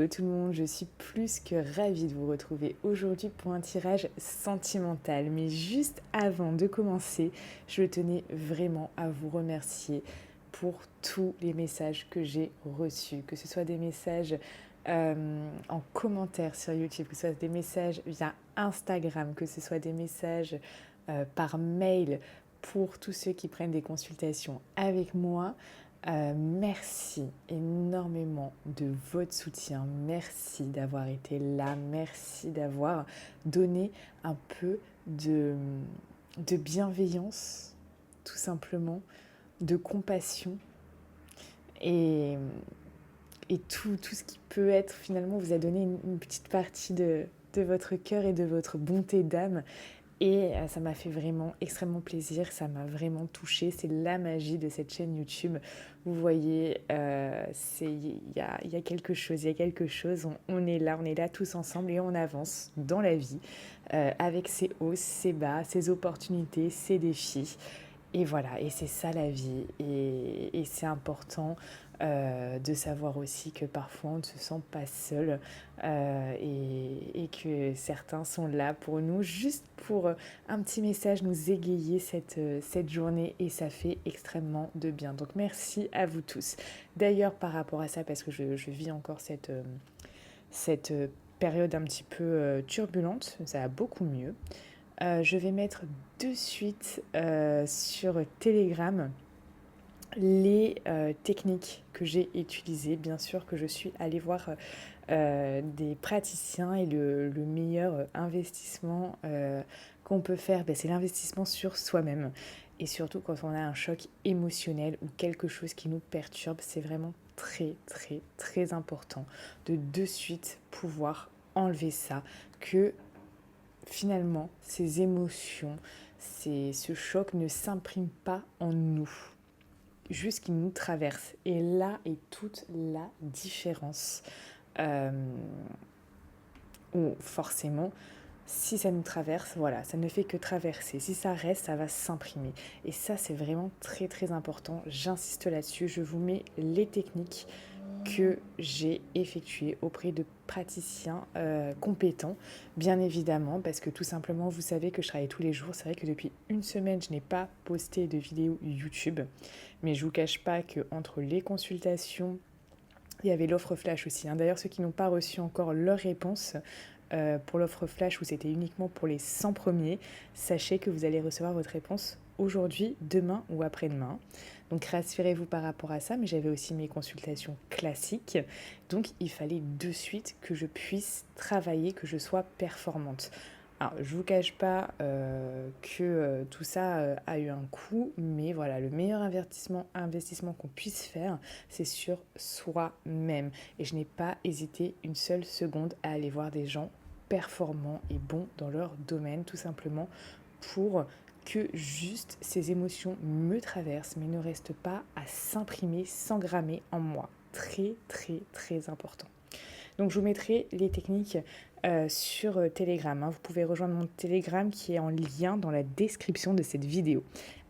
Hello tout le monde, je suis plus que ravie de vous retrouver aujourd'hui pour un tirage sentimental. Mais juste avant de commencer, je tenais vraiment à vous remercier pour tous les messages que j'ai reçus, que ce soit des messages en commentaire sur YouTube, que ce soit des messages via Instagram, que ce soit des messages par mail pour tous ceux qui prennent des consultations avec moi. Merci énormément de votre soutien. Merci d'avoir été là. Merci d'avoir donné un peu de bienveillance, tout simplement, de compassion et, et tout ce qui peut être finalement vous a donné une petite partie de votre cœur et de votre bonté d'âme. Et ça m'a fait vraiment extrêmement plaisir, ça m'a vraiment touchée. C'est la magie de cette chaîne YouTube. Vous voyez, il y a quelque chose, on est là tous ensemble et on avance dans la vie avec ses hauts, ses bas, ses opportunités, ses défis. Et voilà, et c'est ça la vie. Et c'est important de savoir aussi que parfois on ne se sent pas seul et que certains sont là pour nous, juste pour un petit message, nous égayer cette journée et ça fait extrêmement de bien. Donc merci à vous tous. D'ailleurs, par rapport à ça, parce que je vis encore cette période un petit peu turbulente, ça va beaucoup mieux. Je vais mettre de suite sur Telegram les techniques que j'ai utilisées. Bien sûr que je suis allée voir des praticiens et le meilleur investissement qu'on peut faire, c'est l'investissement sur soi-même. Et surtout quand on a un choc émotionnel ou quelque chose qui nous perturbe, c'est vraiment très très très important de suite pouvoir enlever ça, que finalement, ces émotions, ce choc ne s'imprime pas en nous, juste qu'il nous traverse. Et là est toute la différence. Euh, Où forcément, si ça nous traverse, voilà, ça ne fait que traverser. Si ça reste, ça va s'imprimer. Et ça, c'est vraiment très très important. J'insiste là-dessus. Je vous mets les techniques que j'ai effectuées auprès de praticiens compétents, bien évidemment, parce que tout simplement, vous savez que je travaille tous les jours. C'est vrai que depuis une semaine, je n'ai pas posté de vidéo YouTube, mais je ne vous cache pas qu'entre les consultations, il y avait l'offre flash aussi. D'ailleurs, ceux qui n'ont pas reçu encore leur réponse pour l'offre flash où c'était uniquement pour les 100 premiers, sachez que vous allez recevoir votre réponse aujourd'hui, demain ou après-demain. Donc rassurez-vous par rapport à ça, mais j'avais aussi mes consultations classiques. Donc il fallait de suite que je puisse travailler, que je sois performante. Alors, je ne vous cache pas que tout ça a eu un coût, mais voilà, le meilleur investissement qu'on puisse faire, c'est sur soi-même. Et je n'ai pas hésité une seule seconde à aller voir des gens performants et bons dans leur domaine, tout simplement pour que juste ces émotions me traversent, mais ne restent pas à s'imprimer, s'engrammer en moi. Très, très, très important. Donc je vous mettrai les techniques sur Telegram. Vous pouvez rejoindre mon Telegram qui est en lien dans la description de cette vidéo.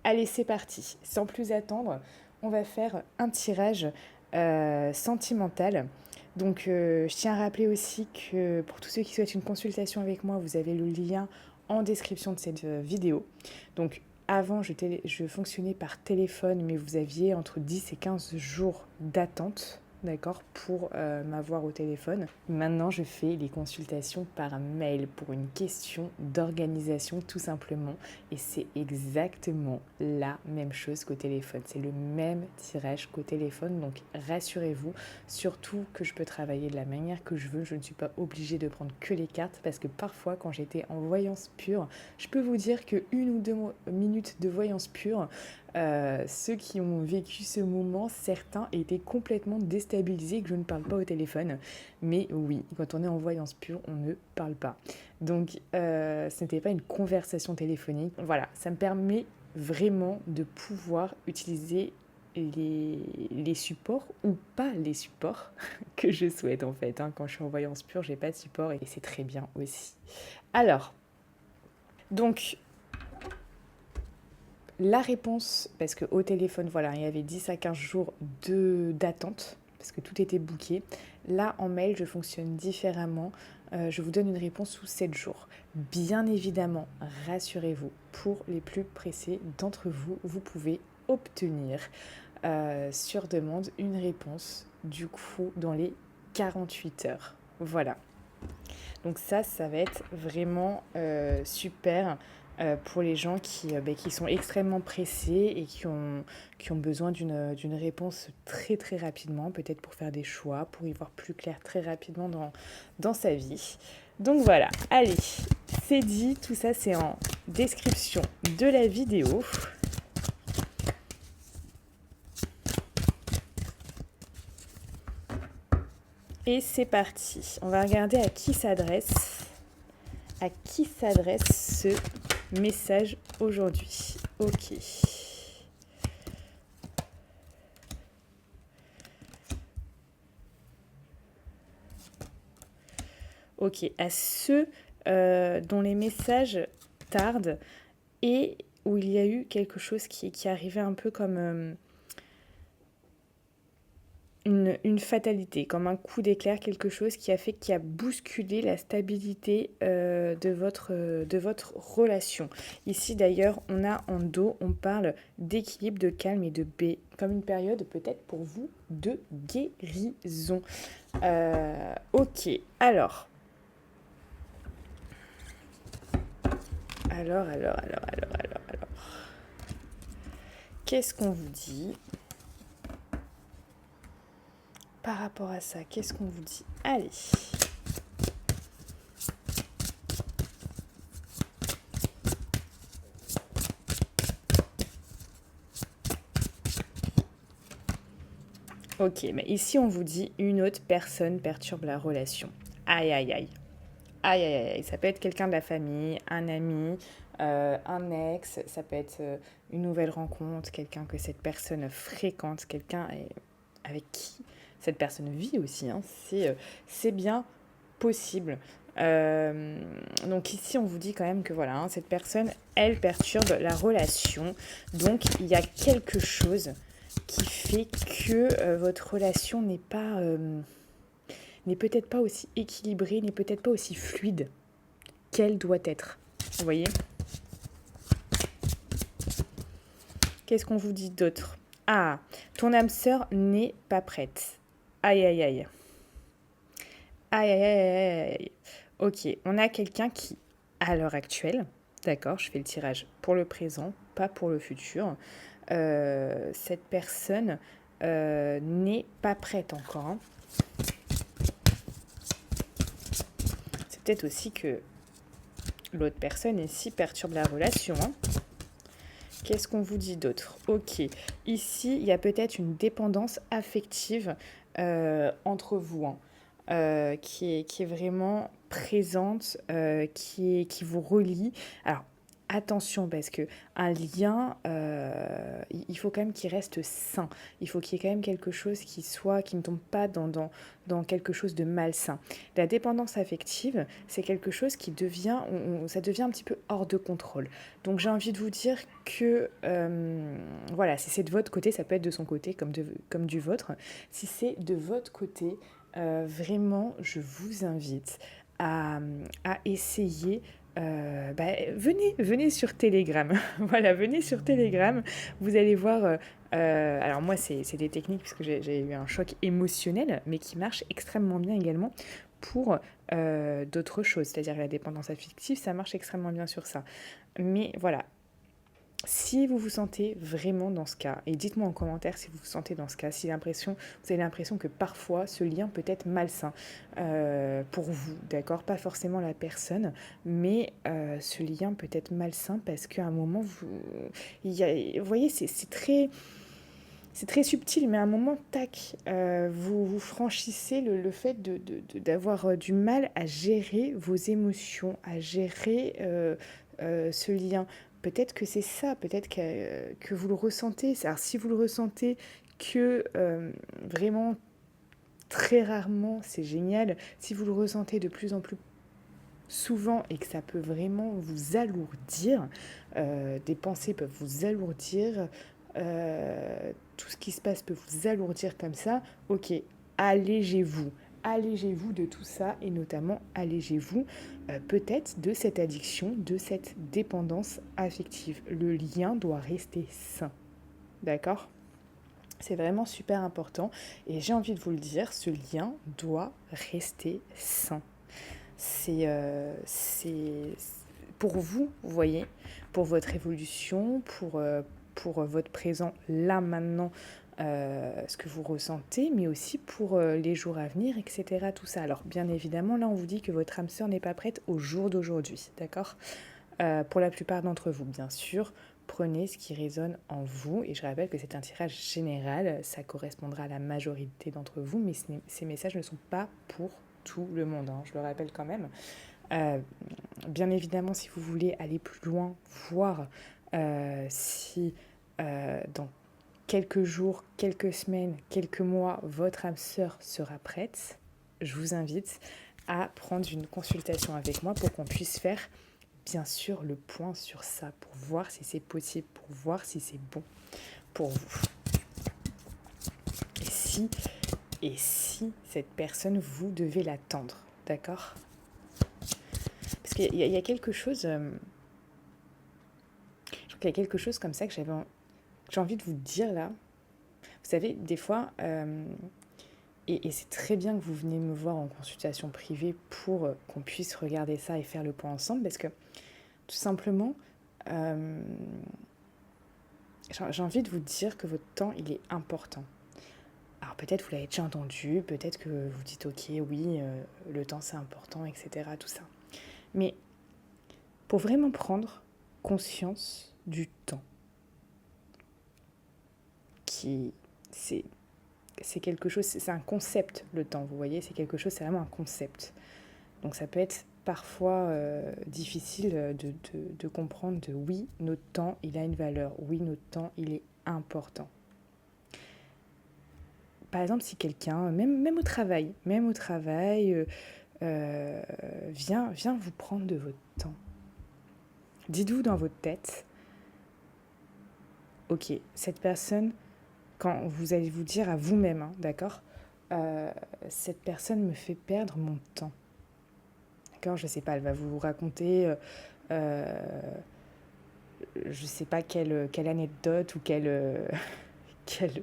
Allez, c'est parti. Sans plus attendre, on va faire un tirage sentimental. Donc je tiens à rappeler aussi que pour tous ceux qui souhaitent une consultation avec moi, vous avez le lien en description de cette vidéo. Donc avant, je fonctionnais par téléphone, mais vous aviez entre 10 et 15 jours d'attente, d'accord, pour m'avoir au téléphone. Maintenant, je fais les consultations par mail pour une question d'organisation tout simplement. Et c'est exactement la même chose qu'au téléphone. C'est le même tirage qu'au téléphone. Donc rassurez-vous, surtout que je peux travailler de la manière que je veux. Je ne suis pas obligée de prendre que les cartes parce que parfois, quand j'étais en voyance pure, je peux vous dire que 1 ou 2 minutes de voyance pure, ceux qui ont vécu ce moment, certains étaient complètement déstabilisés que je ne parle pas au téléphone. Mais oui, quand on est en voyance pure, on ne parle pas. Donc, ce n'était pas une conversation téléphonique. Voilà, ça me permet vraiment de pouvoir utiliser les supports ou pas les supports que je souhaite en fait. Quand je suis en voyance pure, j'ai pas de support et c'est très bien aussi. Alors, donc, la réponse, parce qu'au téléphone, voilà, il y avait 10 à 15 jours d'attente, parce que tout était booké. Là, en mail, je fonctionne différemment. Je vous donne une réponse sous 7 jours. Bien évidemment, rassurez-vous, pour les plus pressés d'entre vous, vous pouvez obtenir sur demande une réponse du coup dans les 48 heures. Voilà. Donc ça va être vraiment super pour les gens qui sont extrêmement pressés et qui ont besoin d'une réponse très très rapidement, peut-être pour faire des choix, pour y voir plus clair très rapidement dans sa vie. Donc voilà, allez, c'est dit, tout ça c'est en description de la vidéo. Et c'est parti. On va regarder à qui s'adresse ce message aujourd'hui. Ok. Ok. À ceux dont les messages tardent et où il y a eu quelque chose qui arrivait un peu comme une fatalité, comme un coup d'éclair, quelque chose qui a bousculé la stabilité de votre relation. Ici d'ailleurs, on a en dos, on parle d'équilibre, de calme et de paix, comme une période peut-être pour vous de guérison. Ok, alors. Alors. Qu'est-ce qu'on vous dit ? Par rapport à ça, qu'est-ce qu'on vous dit ? Allez. Ok, mais ici on vous dit une autre personne perturbe la relation. Aïe, aïe, aïe. Aïe, aïe, aïe. Ça peut être quelqu'un de la famille, un ami, un ex, ça peut être une nouvelle rencontre, quelqu'un que cette personne fréquente, quelqu'un avec qui cette personne vit aussi. Hein. C'est bien possible. Donc ici, on vous dit quand même que voilà, hein, cette personne, elle perturbe la relation. Donc il y a quelque chose qui fait que votre relation n'est peut-être pas aussi équilibrée, n'est peut-être pas aussi fluide qu'elle doit être. Vous voyez ? Qu'est-ce qu'on vous dit d'autre ? Ah, ton âme sœur n'est pas prête. Aïe, aïe, aïe. Aïe, aïe, aïe, aïe, aïe. Ok, on a quelqu'un qui, à l'heure actuelle, d'accord, je fais le tirage pour le présent, pas pour le futur, cette personne n'est pas prête encore. Hein. C'est peut-être aussi que l'autre personne ici perturbe la relation. Hein. Qu'est-ce qu'on vous dit d'autre ? Ok, ici, il y a peut-être une dépendance affective entre vous, hein, qui est vraiment présente, qui vous relie. Alors, attention, parce que un lien, il faut quand même qu'il reste sain. Il faut qu'il y ait quand même quelque chose qui ne tombe pas dans quelque chose de malsain. La dépendance affective, c'est quelque chose qui devient, ça devient un petit peu hors de contrôle. Donc j'ai envie de vous dire que, voilà, si c'est de votre côté, ça peut être de son côté comme du vôtre. Si c'est de votre côté, vraiment, je vous invite à essayer. Venez sur Telegram. Voilà, venez sur Telegram. Vous allez voir. Alors moi, c'est des techniques puisque j'ai eu un choc émotionnel, mais qui marche extrêmement bien également pour d'autres choses. C'est-à-dire la dépendance affective, ça marche extrêmement bien sur ça. Mais voilà. Si vous vous sentez vraiment dans ce cas, et dites-moi en commentaire si vous vous sentez dans ce cas, si vous avez l'impression que parfois ce lien peut être malsain pour vous, d'accord ? Pas forcément la personne, mais ce lien peut être malsain parce qu'à un moment, vous voyez, c'est très subtil, mais à un moment, tac, vous franchissez le fait d'avoir du mal à gérer vos émotions, à gérer ce lien. Peut-être que c'est ça, peut-être que vous le ressentez. Alors si vous le ressentez que vraiment très rarement, c'est génial. Si vous le ressentez de plus en plus souvent et que ça peut vraiment vous alourdir, des pensées peuvent vous alourdir, tout ce qui se passe peut vous alourdir comme ça, ok, allégez-vous. allégez-vous de tout ça et notamment allégez-vous peut-être de cette addiction, de cette dépendance affective. Le lien doit rester sain, d'accord ? C'est vraiment super important et j'ai envie de vous le dire, ce lien doit rester sain. C'est pour vous, vous voyez, pour votre évolution, pour votre présent là maintenant, ce que vous ressentez, mais aussi pour les jours à venir, etc. Tout ça. Alors bien évidemment, là on vous dit que votre âme sœur n'est pas prête au jour d'aujourd'hui, d'accord ? Pour la plupart d'entre vous, bien sûr, prenez ce qui résonne en vous. Et je rappelle que c'est un tirage général, ça correspondra à la majorité d'entre vous, mais ces messages ne sont pas pour tout le monde, hein, je le rappelle quand même. Bien évidemment, si vous voulez aller plus loin, voir si dans quelques jours, quelques semaines, quelques mois, votre âme sœur sera prête, je vous invite à prendre une consultation avec moi pour qu'on puisse faire bien sûr le point sur ça, pour voir si c'est possible, pour voir si c'est bon pour vous. Et si cette personne, vous devez l'attendre, d'accord ? Parce qu'il y a quelque chose, je crois qu'il y a quelque chose comme ça que j'ai envie de vous dire là. Vous savez, des fois, et c'est très bien que vous venez me voir en consultation privée pour qu'on puisse regarder ça et faire le point ensemble, parce que tout simplement, j'ai envie de vous dire que votre temps, il est important. Alors peut-être vous l'avez déjà entendu, peut-être que vous dites ok, oui, le temps c'est important, etc. Tout ça. Mais pour vraiment prendre conscience du temps, c'est quelque chose, c'est un concept le temps, vous voyez, c'est quelque chose, c'est vraiment un concept. Donc ça peut être parfois difficile de comprendre de oui, notre temps, il a une valeur, oui, notre temps, il est important. Par exemple, si quelqu'un, même au travail, vient vous prendre de votre temps, dites-vous dans votre tête, ok, cette personne, quand vous allez vous dire à vous-même, hein, d'accord, cette personne me fait perdre mon temps. D'accord, je sais pas, elle va vous raconter, je sais pas quelle anecdote ou quelle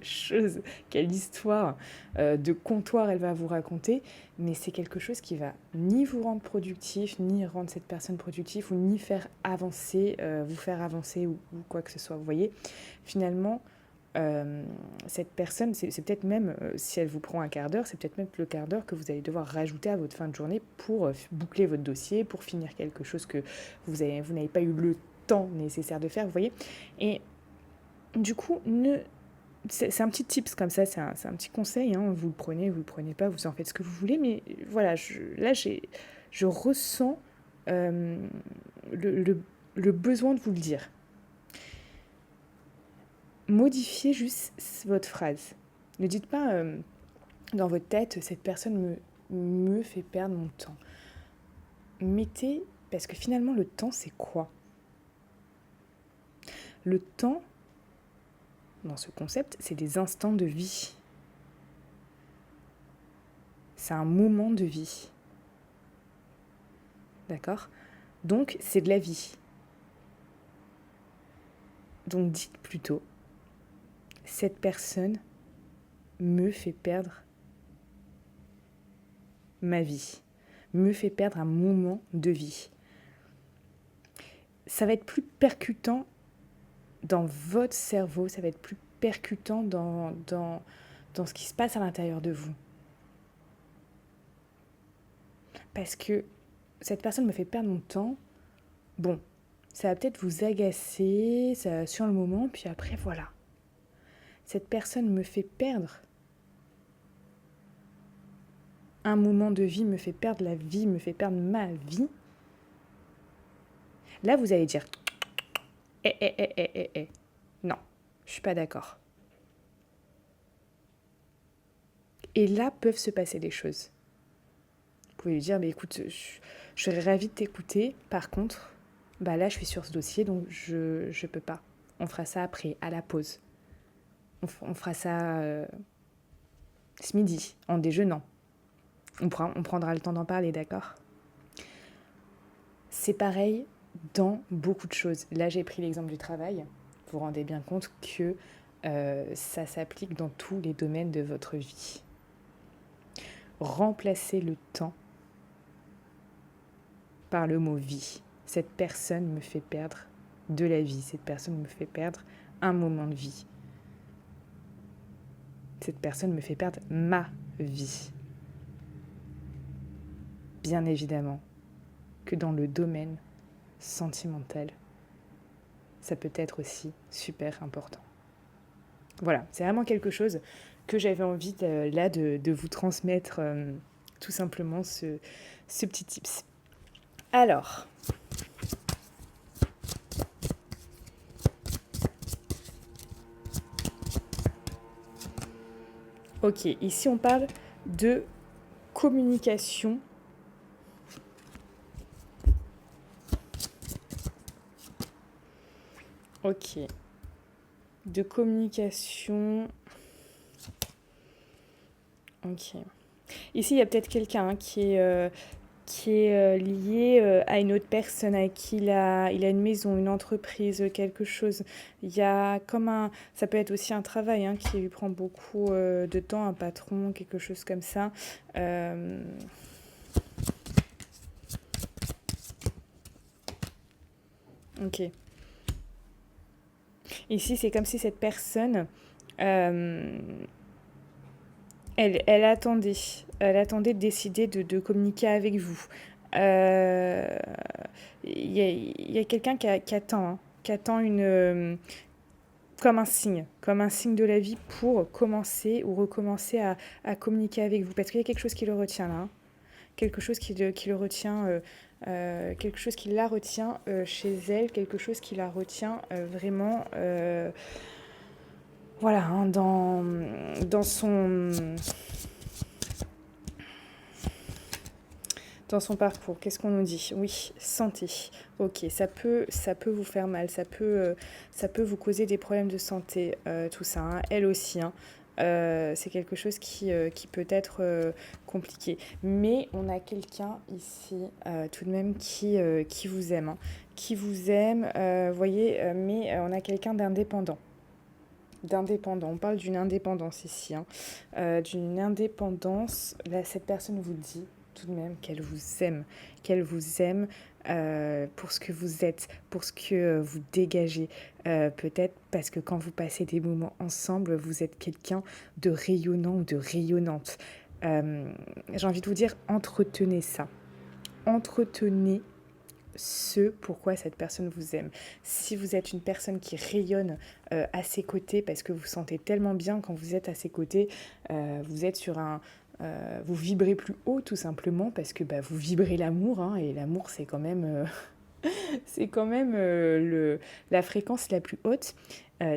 chose, quelle histoire de comptoir elle va vous raconter, mais c'est quelque chose qui va ni vous rendre productif, ni rendre cette personne productive, ou ni faire avancer, vous faire avancer ou quoi que ce soit. Vous voyez, finalement, cette personne, c'est peut-être même, si elle vous prend un quart d'heure, c'est peut-être même le quart d'heure que vous allez devoir rajouter à votre fin de journée pour boucler votre dossier, pour finir quelque chose que vous n'avez pas eu le temps nécessaire de faire, vous voyez. Et du coup, c'est un petit tips comme ça, c'est un petit conseil, hein, vous le prenez pas, vous en faites ce que vous voulez, mais voilà, je ressens le besoin de vous le dire. Modifiez juste votre phrase. Ne dites pas dans votre tête, cette personne me fait perdre mon temps. Mettez, parce que finalement le temps c'est quoi ? Le temps, dans ce concept, c'est des instants de vie. C'est un moment de vie. D'accord ? Donc, c'est de la vie. Donc, dites plutôt, cette personne me fait perdre ma vie, me fait perdre un moment de vie. Ça va être plus percutant dans votre cerveau, ça va être plus percutant dans ce qui se passe à l'intérieur de vous. Parce que cette personne me fait perdre mon temps, bon, ça va peut-être vous agacer sur le moment, puis après, voilà. Cette personne me fait perdre un moment de vie, me fait perdre la vie, me fait perdre ma vie. Là, vous allez dire, non, je suis pas d'accord. Et là peuvent se passer des choses. Vous pouvez lui dire, mais écoute, je serais ravie de t'écouter, par contre, bah là, je suis sur ce dossier, donc je peux pas. On fera ça après, à la pause. On fera ça ce midi, en déjeunant. On prendra le temps d'en parler, d'accord ? C'est pareil dans beaucoup de choses. Là, j'ai pris l'exemple du travail. Vous vous rendez bien compte que ça s'applique dans tous les domaines de votre vie. Remplacez le temps par le mot vie. Cette personne me fait perdre de la vie. Cette personne me fait perdre un moment de vie. Cette personne me fait perdre ma vie. Bien évidemment que dans le domaine sentimental, ça peut être aussi super important. Voilà, c'est vraiment quelque chose que j'avais envie de vous transmettre, tout simplement ce petit tips. Alors, ok, ici on parle de communication. Ok, de communication. Ok. Ici, il y a peut-être quelqu'un qui est lié à une autre personne avec qui il a une maison, une entreprise, quelque chose. Il y a ça peut être aussi un travail qui lui prend beaucoup de temps, un patron, quelque chose comme ça. Ok. Ici, c'est comme si cette personne, elle attendait de décider de communiquer avec vous. Il y a quelqu'un qui attend comme un signe de la vie pour commencer ou recommencer à communiquer avec vous. Parce qu'il y a quelque chose qui le retient là. Quelque chose qui le retient, quelque chose qui la retient chez elle, quelque chose qui la retient vraiment, voilà, dans son parcours. Qu'est-ce qu'on nous dit ? Oui, santé. Ok, ça peut vous faire mal, ça peut vous causer des problèmes de santé, tout ça. Elle aussi. C'est quelque chose qui peut être compliqué. Mais on a quelqu'un ici, tout de même, qui vous aime. Qui vous aime, voyez, mais on a quelqu'un d'indépendant. On parle d'une indépendance ici. D'une indépendance. Là, cette personne vous dit tout de même qu'elle vous aime pour ce que vous êtes, pour ce que vous dégagez. Peut-être parce que quand vous passez des moments ensemble, vous êtes quelqu'un de rayonnant ou de rayonnante. J'ai envie de vous dire, entretenez ça. Entretenez ce pourquoi cette personne vous aime. Si vous êtes une personne qui rayonne à ses côtés, parce que vous sentez tellement bien quand vous êtes à ses côtés, vous êtes sur vous vibrez plus haut tout simplement parce que vous vibrez l'amour, et l'amour c'est quand même la fréquence la plus haute.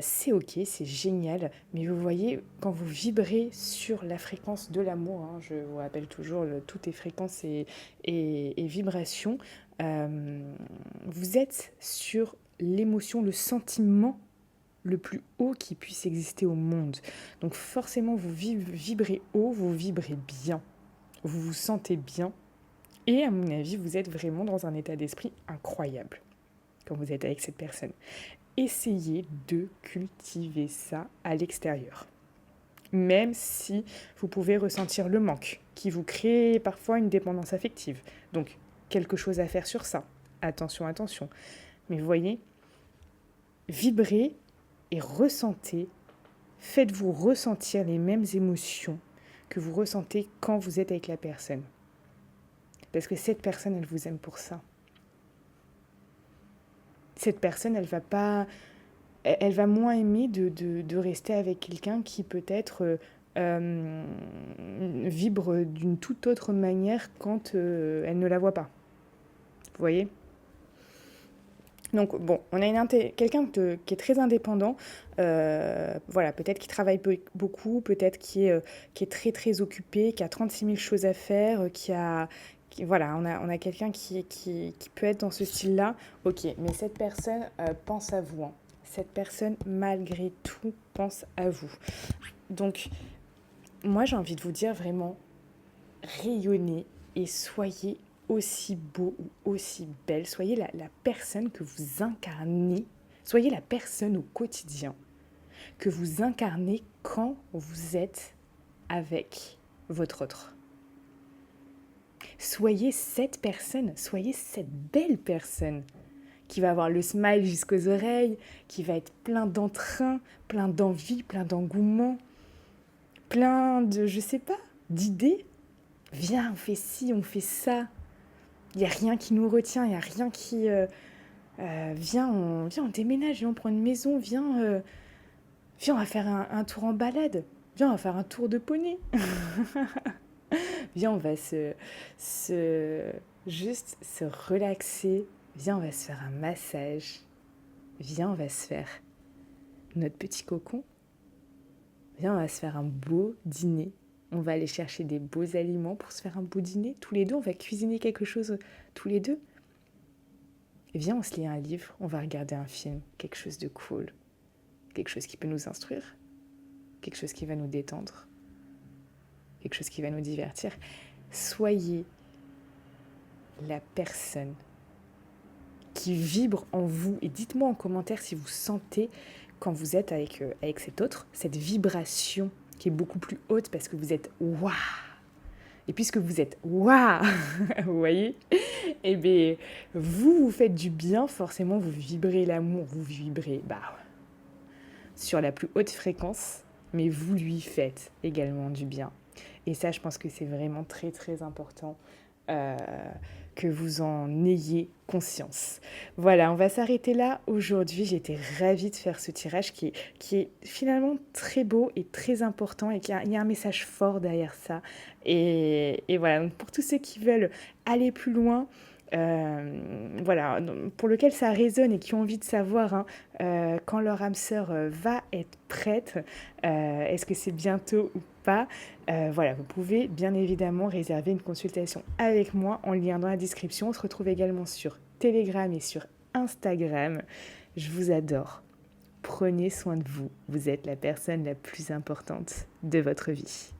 C'est ok, c'est génial, mais vous voyez, quand vous vibrez sur la fréquence de l'amour, je vous rappelle toujours, tout est fréquence et vibration, vous êtes sur l'émotion, le sentiment le plus haut qui puisse exister au monde. Donc forcément, vous vibrez haut, vous vibrez bien, vous vous sentez bien, et à mon avis, vous êtes vraiment dans un état d'esprit incroyable quand vous êtes avec cette personne. Essayez de cultiver ça à l'extérieur. Même si vous pouvez ressentir le manque, qui vous crée parfois une dépendance affective. Donc, quelque chose à faire sur ça. Attention. Mais vous voyez, vibrez et ressentez, faites-vous ressentir les mêmes émotions que vous ressentez quand vous êtes avec la personne. Parce que cette personne, elle vous aime pour ça. Cette personne, elle va moins aimer de rester avec quelqu'un qui peut-être vibre d'une toute autre manière quand elle ne la voit pas. Vous voyez ? Donc bon, on a quelqu'un qui est très indépendant, voilà, peut-être qui travaille beaucoup, peut-être qui est très très occupé, qui a 36 000 choses à faire, voilà, on a quelqu'un qui peut être dans ce style-là. Ok, mais cette personne pense à vous. Cette personne, malgré tout, pense à vous. Donc, moi, j'ai envie de vous dire vraiment, rayonnez et soyez aussi beau ou aussi belle. Soyez la personne que vous incarnez. Soyez la personne au quotidien que vous incarnez quand vous êtes avec votre autre. Soyez cette personne, soyez cette belle personne qui va avoir le smile jusqu'aux oreilles, qui va être plein d'entrain, plein d'envie, plein d'engouement, plein de, je sais pas, d'idées. Viens, on fait ci, on fait ça. Il n'y a rien qui nous retient, il n'y a rien qui... viens, on déménage, viens, on prend une maison, viens, on va faire un tour en balade. Viens, on va faire un tour de poney. Viens, on va juste se relaxer. Viens, on va se faire un massage. Viens, on va se faire notre petit cocon. Viens, on va se faire un beau dîner. On va aller chercher des beaux aliments pour se faire un beau dîner. Tous les deux, on va cuisiner quelque chose tous les deux. Et viens, on se lit un livre, on va regarder un film, quelque chose de cool. Quelque chose qui peut nous instruire. Quelque chose qui va nous détendre. Quelque chose qui va nous divertir. Soyez la personne qui vibre en vous. Et dites-moi en commentaire si vous sentez, quand vous êtes avec cet autre, cette vibration qui est beaucoup plus haute parce que vous êtes « waouh ». Et puisque vous êtes « waouh », vous voyez, eh bien, vous faites du bien, forcément, vous vibrez l'amour, vous vibrez sur la plus haute fréquence, mais vous lui faites également du bien. Et ça, je pense que c'est vraiment très, très important que vous en ayez conscience. Voilà, on va s'arrêter là aujourd'hui. J'étais ravie de faire ce tirage qui est finalement très beau et très important et il y a un message fort derrière ça. Et voilà, donc pour tous ceux qui veulent aller plus loin, voilà, pour lequel ça résonne et qui ont envie de savoir quand leur âme sœur va être prête, est-ce que c'est bientôt ou pas, voilà, vous pouvez bien évidemment réserver une consultation avec moi en lien dans la description. On se retrouve également sur Telegram et sur Instagram. Je vous adore. Prenez soin de vous. Vous êtes la personne la plus importante de votre vie.